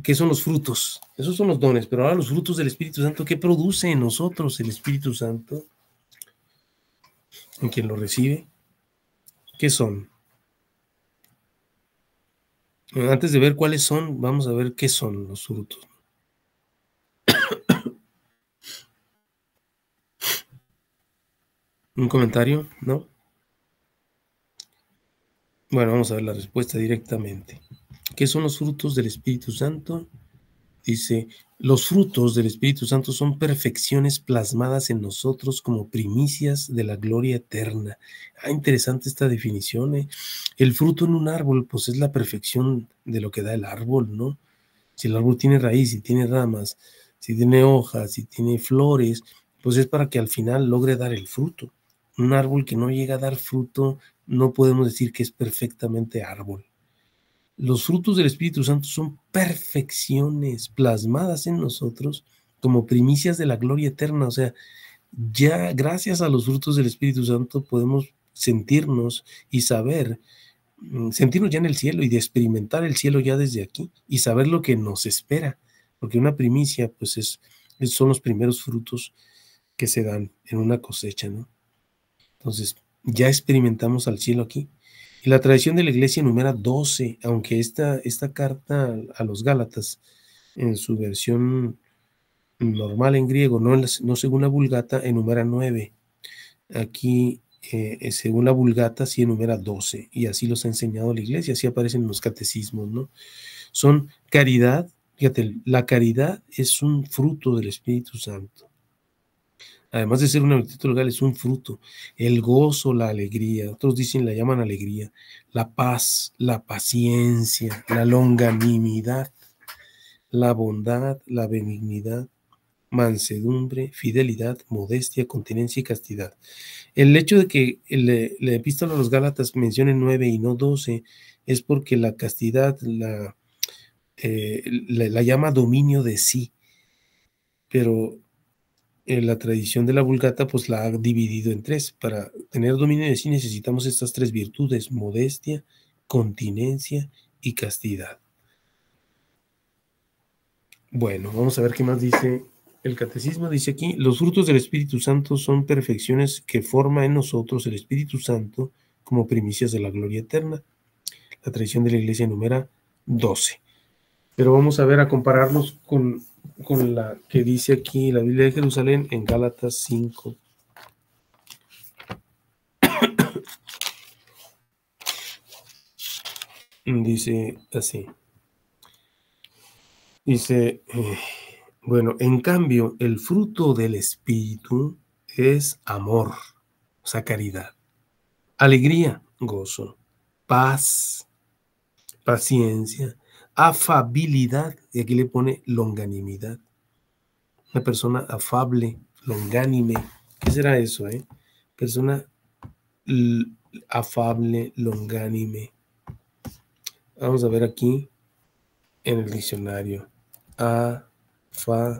S1: ¿Qué son los frutos? Esos son los dones, pero ahora los frutos del Espíritu Santo, ¿qué produce en nosotros el Espíritu Santo? ¿En quien lo recibe? ¿Qué son? Antes de ver cuáles son, vamos a ver qué son los frutos. ¿Un comentario? ¿No? Bueno, vamos a ver la respuesta directamente. ¿Qué son los frutos del Espíritu Santo? Dice, los frutos del Espíritu Santo son perfecciones plasmadas en nosotros como primicias de la gloria eterna. Interesante esta definición, ¿eh? El fruto en un árbol, pues es la perfección de lo que da el árbol, ¿no? Si el árbol tiene raíz, si tiene ramas, si tiene hojas, si tiene flores, pues es para que al final logre dar el fruto. Un árbol que no llega a dar fruto, no podemos decir que es perfectamente árbol. Los frutos del Espíritu Santo son perfecciones plasmadas en nosotros como primicias de la gloria eterna. O sea, ya gracias a los frutos del Espíritu Santo podemos sentirnos y saber, sentirnos ya en el cielo y de experimentar el cielo ya desde aquí y saber lo que nos espera. Porque una primicia, pues son los primeros frutos que se dan en una cosecha, ¿no? Entonces, ya experimentamos al cielo aquí. Y la tradición de la iglesia enumera 12, aunque esta carta a los Gálatas, en su versión normal en griego, no según la Vulgata, enumera 9. Aquí, según la Vulgata, sí enumera 12, y así los ha enseñado la iglesia, así aparecen en los catecismos, ¿no? Son caridad, fíjate, la caridad es un fruto del Espíritu Santo. Además de ser una virtud legal, es un fruto. El gozo, la alegría, otros dicen, la llaman alegría, la paz, la paciencia, la longanimidad, la bondad, la benignidad, mansedumbre, fidelidad, modestia, continencia y castidad. El hecho de que la epístola a los Gálatas mencione 9 y no 12 es porque la castidad la llama dominio de sí, pero la tradición de la Vulgata pues la ha dividido en 3. Para tener dominio de sí necesitamos estas 3 virtudes: modestia, continencia y castidad. Bueno, vamos a ver qué más dice el catecismo. Dice aquí, los frutos del Espíritu Santo son perfecciones que forma en nosotros el Espíritu Santo como primicias de la gloria eterna. La tradición de la iglesia enumera 12. Pero vamos a ver, a compararnos con la que dice aquí la Biblia de Jerusalén en Gálatas 5. Dice así. Dice, bueno, en cambio, el fruto del Espíritu es amor, o sea, caridad, alegría, gozo, paz, paciencia, afabilidad, y aquí le pone longanimidad. Una persona afable, longánime. ¿Qué será eso, Persona afable, longánime. Vamos a ver aquí en el diccionario. Afable.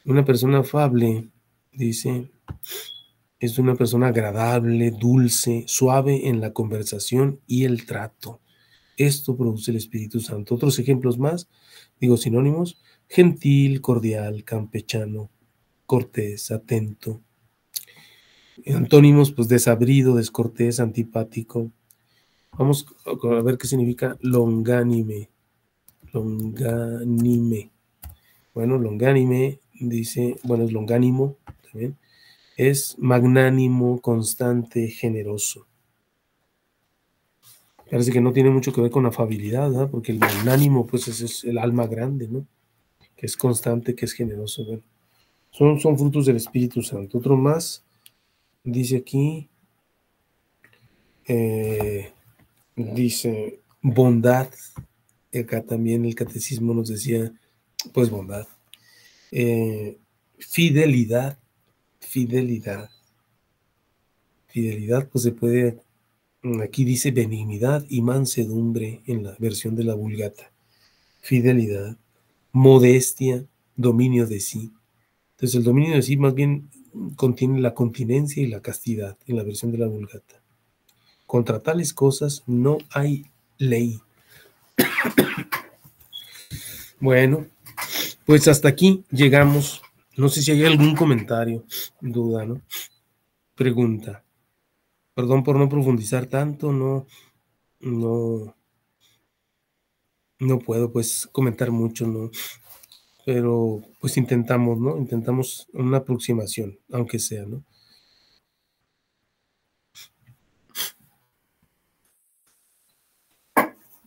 S1: Una persona afable, dice, es una persona agradable, dulce, suave en la conversación y el trato. Esto produce el Espíritu Santo. Otros ejemplos más, digo sinónimos: gentil, cordial, campechano, cortés, atento. Antónimos, pues desabrido, descortés, antipático. Vamos a ver qué significa longánime. Longánime. Bueno, longánime dice, bueno, es longánimo también. Es magnánimo, constante, generoso. Parece que no tiene mucho que ver con afabilidad, ¿verdad? Porque el magnánimo, pues, es el alma grande, ¿no? Que es constante, que es generoso. Bueno, son frutos del Espíritu Santo. Otro más, dice aquí, dice bondad. Acá también el catecismo nos decía, pues, bondad. Fidelidad, fidelidad. Fidelidad, pues se puede, aquí dice benignidad y mansedumbre en la versión de la Vulgata. Fidelidad, modestia, dominio de sí. Entonces el dominio de sí más bien contiene la continencia y la castidad en la versión de la Vulgata. Contra tales cosas no hay ley. Bueno, pues hasta aquí llegamos. No sé si hay algún comentario, duda, ¿no? Pregunta. Perdón por no profundizar tanto, no puedo pues comentar mucho, ¿no? Pero pues intentamos, ¿no? Intentamos una aproximación, aunque sea, ¿no?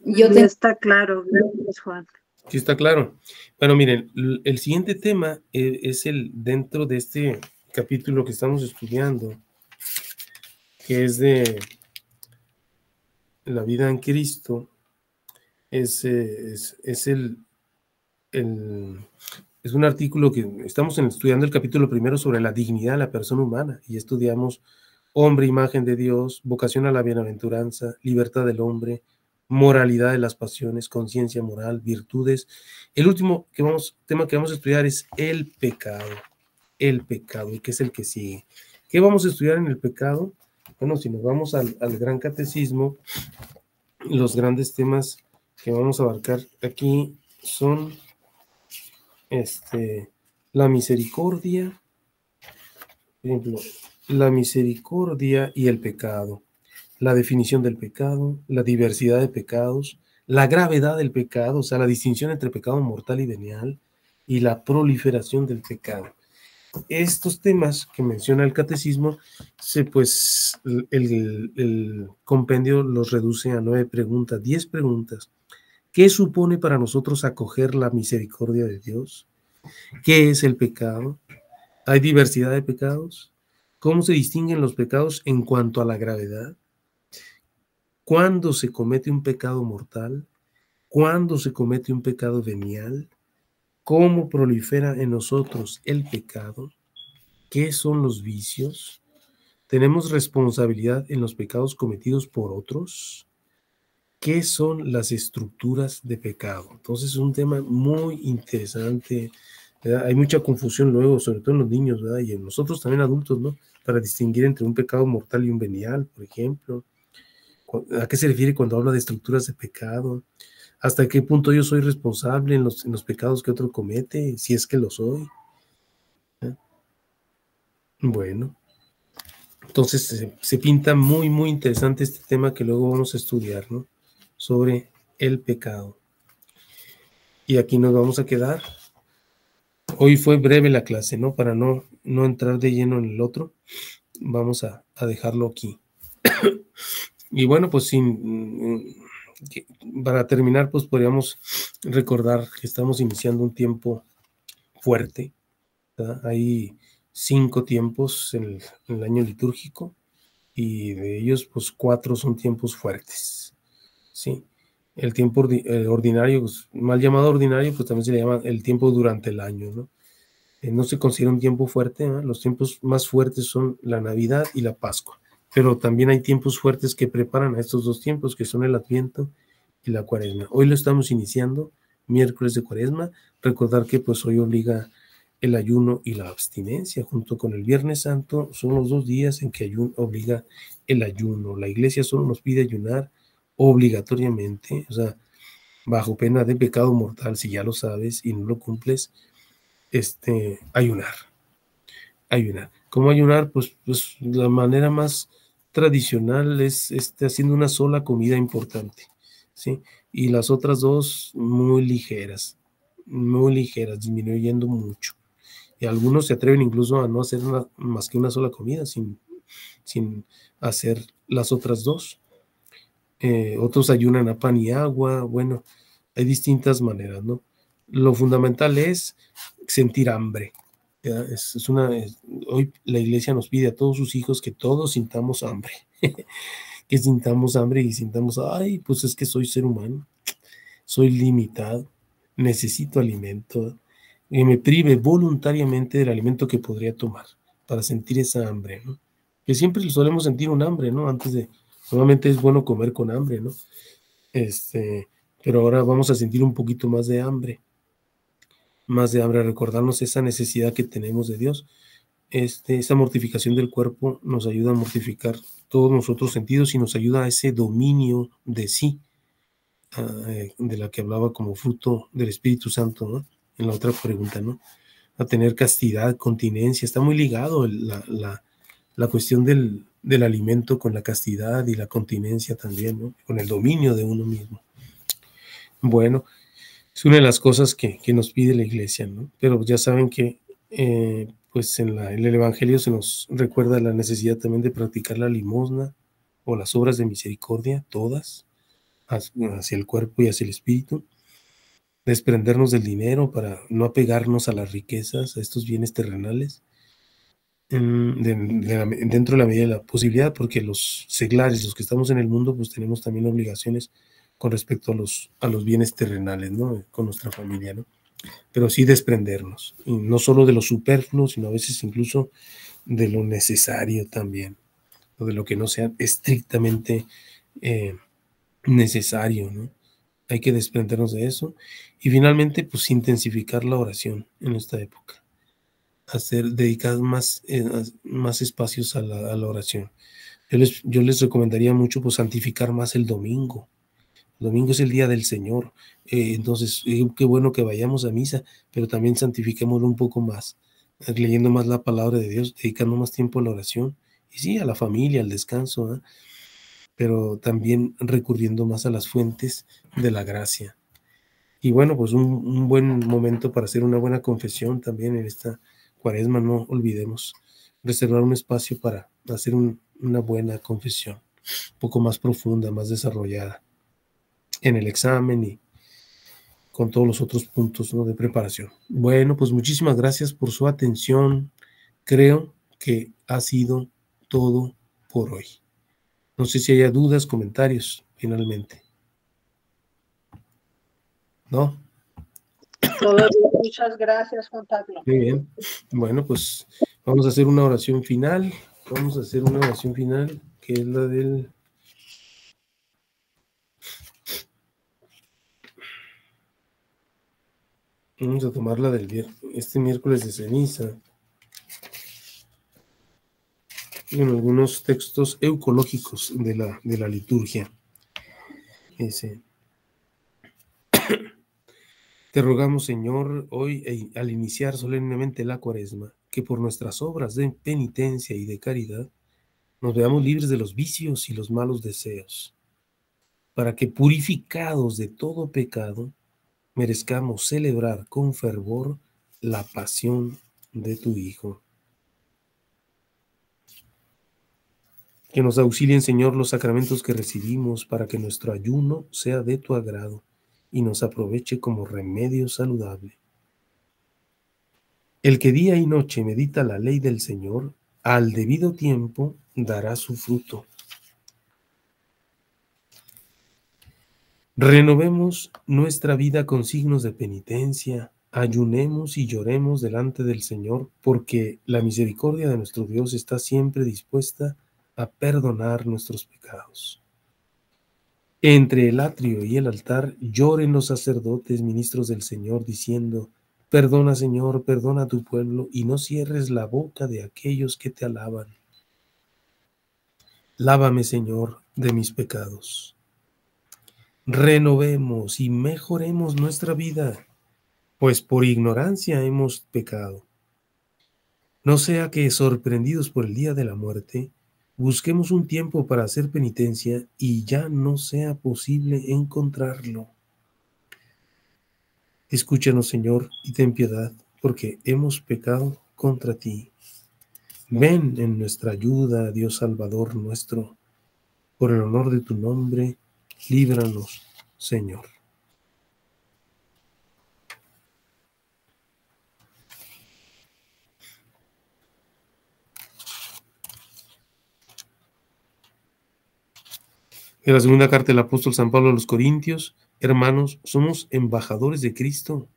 S2: Ya está claro, gracias, Juan.
S1: Sí, está claro. Bueno, miren, el siguiente tema es el dentro de este capítulo que estamos estudiando, que es de la vida en Cristo. Es un artículo que estamos estudiando el capítulo primero sobre la dignidad de la persona humana, y estudiamos hombre, imagen de Dios, vocación a la bienaventuranza, libertad del hombre, moralidad de las pasiones, conciencia moral, virtudes. El último tema que vamos a estudiar es el pecado, y que es el que sigue. ¿Qué vamos a estudiar en el pecado? Bueno, si nos vamos al Gran Catecismo, los grandes temas que vamos a abarcar aquí son la misericordia, por ejemplo, la misericordia y el pecado, la definición del pecado, la diversidad de pecados, la gravedad del pecado, o sea, la distinción entre pecado mortal y venial, y la proliferación del pecado. Estos temas que menciona el catecismo, pues el compendio los reduce a 9 preguntas, 10 preguntas. ¿Qué supone para nosotros acoger la misericordia de Dios? ¿Qué es el pecado? ¿Hay diversidad de pecados? ¿Cómo se distinguen los pecados en cuanto a la gravedad? ¿Cuándo se comete un pecado mortal? ¿Cuándo se comete un pecado venial? ¿Cómo prolifera en nosotros el pecado? ¿Qué son los vicios? ¿Tenemos responsabilidad en los pecados cometidos por otros? ¿Qué son las estructuras de pecado? Entonces es un tema muy interesante, ¿verdad? Hay mucha confusión luego, sobre todo en los niños, ¿verdad? Y en nosotros también adultos, ¿no? Para distinguir entre un pecado mortal y un venial, por ejemplo. ¿A qué se refiere cuando habla de estructuras de pecado? ¿Hasta qué punto yo soy responsable en los pecados que otro comete? Si es que lo soy. Bueno, entonces se pinta muy, muy interesante este tema que luego vamos a estudiar, ¿no? Sobre el pecado. Y aquí nos vamos a quedar. Hoy fue breve la clase, ¿no? Para no entrar de lleno en el otro, vamos a dejarlo aquí. Y bueno, pues para terminar, pues podríamos recordar que estamos iniciando un tiempo fuerte, ¿verdad? Ahí 5 tiempos en el año litúrgico, y de ellos, pues 4 son tiempos fuertes, ¿sí? El tiempo ordinario, pues, mal llamado ordinario, pues también se le llama el tiempo durante el año, ¿no? No se considera un tiempo fuerte, ¿no? Los tiempos más fuertes son la Navidad y la Pascua, pero también hay tiempos fuertes que preparan a estos 2 tiempos, que son el Adviento y la Cuaresma. Hoy lo estamos iniciando, miércoles de Cuaresma. Recordar que pues hoy obliga el ayuno y la abstinencia, junto con el Viernes Santo, son los 2 días en que obliga el ayuno. La Iglesia solo nos pide ayunar obligatoriamente, o sea, bajo pena de pecado mortal, si ya lo sabes y no lo cumples, ayunar. ¿Cómo ayunar? Pues la manera más tradicional es haciendo una sola comida importante, ¿sí? Y las otras 2 muy ligeras, disminuyendo mucho. Y algunos se atreven incluso a no hacer más que una sola comida sin hacer las otras 2. Otros ayunan a pan y agua. Bueno, hay distintas maneras, ¿no? Lo fundamental es sentir hambre. Hoy la Iglesia nos pide a todos sus hijos que todos sintamos hambre, que sintamos hambre y sintamos, ay, pues es que soy ser humano, soy limitado, necesito alimento, y me prive voluntariamente del alimento que podría tomar para sentir esa hambre, ¿no? Que siempre solemos sentir un hambre, ¿no? Normalmente es bueno comer con hambre, ¿no? Pero ahora vamos a sentir un poquito más de hambre, recordarnos esa necesidad que tenemos de Dios. Esa mortificación del cuerpo nos ayuda a mortificar todos los otros sentidos y nos ayuda a ese dominio de sí, de la que hablaba como fruto del Espíritu Santo, ¿no? En la otra pregunta, ¿no? A tener castidad, continencia. Está muy ligado la cuestión del alimento con la castidad y la continencia también, ¿no? Con el dominio de uno mismo. Bueno, es una de las cosas que nos pide la Iglesia, ¿no? Pero ya saben que pues en el Evangelio se nos recuerda la necesidad también de practicar la limosna o las obras de misericordia, todas, hacia el cuerpo y hacia el espíritu, desprendernos del dinero para no apegarnos a las riquezas, a estos bienes terrenales, dentro de la medida de la posibilidad, porque los seglares, los que estamos en el mundo, pues tenemos también obligaciones con respecto a los bienes terrenales, ¿no? Con nuestra familia, ¿no? Pero sí desprendernos, y no solo de lo superfluo, sino a veces incluso de lo necesario también, o de lo que no sea estrictamente necesario, ¿no? Hay que desprendernos de eso. Y finalmente, pues intensificar la oración en esta época, dedicar más espacios a la oración. Yo les recomendaría mucho pues santificar más el domingo. El domingo es el día del Señor, entonces qué bueno que vayamos a misa, pero también santifiquémoslo un poco más, leyendo más la palabra de Dios, dedicando más tiempo a la oración, y sí, a la familia, al descanso, ¿eh? Pero también recurriendo más a las fuentes de la gracia. Y bueno, pues un buen momento para hacer una buena confesión también en esta Cuaresma. No olvidemos reservar un espacio para hacer una buena confesión, un poco más profunda, más desarrollada en el examen y con todos los otros puntos, ¿no?, de preparación. Bueno, pues muchísimas gracias por su atención. Creo que ha sido todo por hoy. No sé si haya dudas, comentarios, finalmente. ¿No?
S2: Todo bien, muchas gracias, Juan Pablo.
S1: Muy bien. Bueno, pues vamos a hacer una oración final. Que es la del... Vamos a tomarla este miércoles de ceniza. En algunos textos eucológicos de la liturgia. Te rogamos, Señor, hoy al iniciar solemnemente la Cuaresma, que por nuestras obras de penitencia y de caridad nos veamos libres de los vicios y los malos deseos, para que purificados de todo pecado merezcamos celebrar con fervor la pasión de tu Hijo. Que nos auxilien, Señor, los sacramentos que recibimos para que nuestro ayuno sea de tu agrado y nos aproveche como remedio saludable. El que día y noche medita la ley del Señor, al debido tiempo dará su fruto. Renovemos nuestra vida con signos de penitencia, ayunemos y lloremos delante del Señor, porque la misericordia de nuestro Dios está siempre dispuesta a perdonar nuestros pecados. Entre el atrio y el altar lloren los sacerdotes, ministros del Señor, diciendo: perdona, Señor, perdona a tu pueblo, y no cierres la boca de aquellos que te alaban. Lávame, Señor, de mis pecados. Renovemos y mejoremos nuestra vida, pues por ignorancia hemos pecado. No sea que, sorprendidos por el día de la muerte, busquemos un tiempo para hacer penitencia y ya no sea posible encontrarlo. Escúchanos, Señor, y ten piedad, porque hemos pecado contra ti. Ven en nuestra ayuda, Dios Salvador nuestro. Por el honor de tu nombre, líbranos, Señor. De la segunda carta del apóstol San Pablo a los Corintios: hermanos, somos embajadores de Cristo,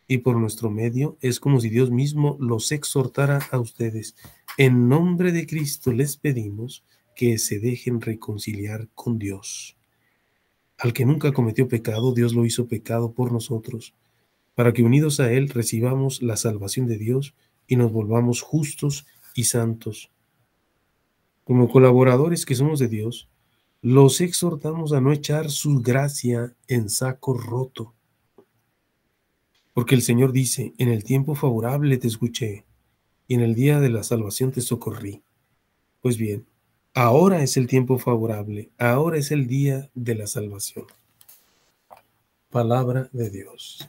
S1: y por nuestro medio es como si Dios mismo los exhortara a ustedes. En nombre de Cristo les pedimos que se dejen reconciliar con Dios. Al que nunca cometió pecado, Dios lo hizo pecado por nosotros, para que unidos a Él recibamos la salvación de Dios y nos volvamos justos y santos. Como colaboradores que somos de Dios, los exhortamos a no echar su gracia en saco roto. Porque el Señor dice: en el tiempo favorable te escuché, y en el día de la salvación te socorrí. Pues bien, ahora es el tiempo favorable, ahora es el día de la salvación. Palabra de Dios.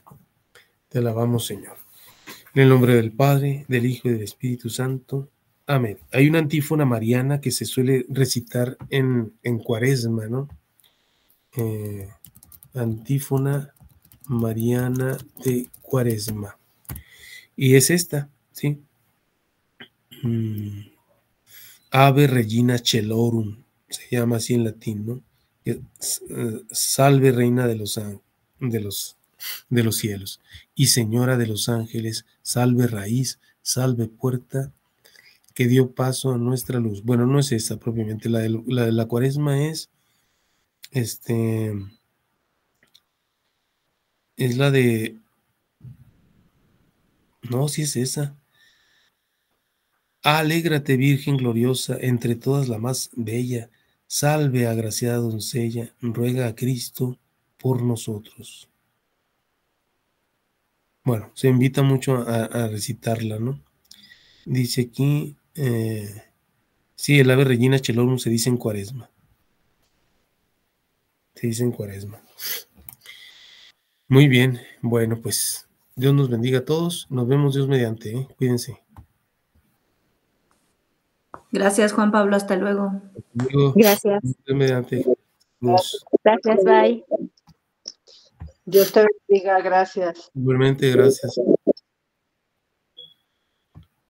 S1: Te alabamos, Señor. En el nombre del Padre, del Hijo y del Espíritu Santo. Amén. Hay una antífona mariana que se suele recitar en Cuaresma, ¿no? Antífona mariana de Cuaresma. Y es esta, ¿sí? Ave Regina Celorum, se llama así en latín, ¿no? Salve Reina de los cielos, y Señora de los ángeles, salve raíz, salve puerta, que dio paso a nuestra luz. Bueno, no es esta propiamente, la de la Cuaresma es la de, no, sí es esa. Alégrate, Virgen gloriosa, entre todas la más bella, salve, agraciada doncella, ruega a Cristo por nosotros. Bueno, se invita mucho a recitarla, ¿no? Dice aquí, sí, el Ave Regina Celorum se dice en Cuaresma. Se dice en Cuaresma. Muy bien, bueno, pues Dios nos bendiga a todos. Nos vemos Dios mediante, ¿eh? Cuídense.
S4: Gracias, Juan Pablo. Hasta luego.
S5: Gracias.
S1: Dios mediante.
S5: Gracias, bye.
S2: Dios te bendiga, gracias.
S1: Igualmente, gracias.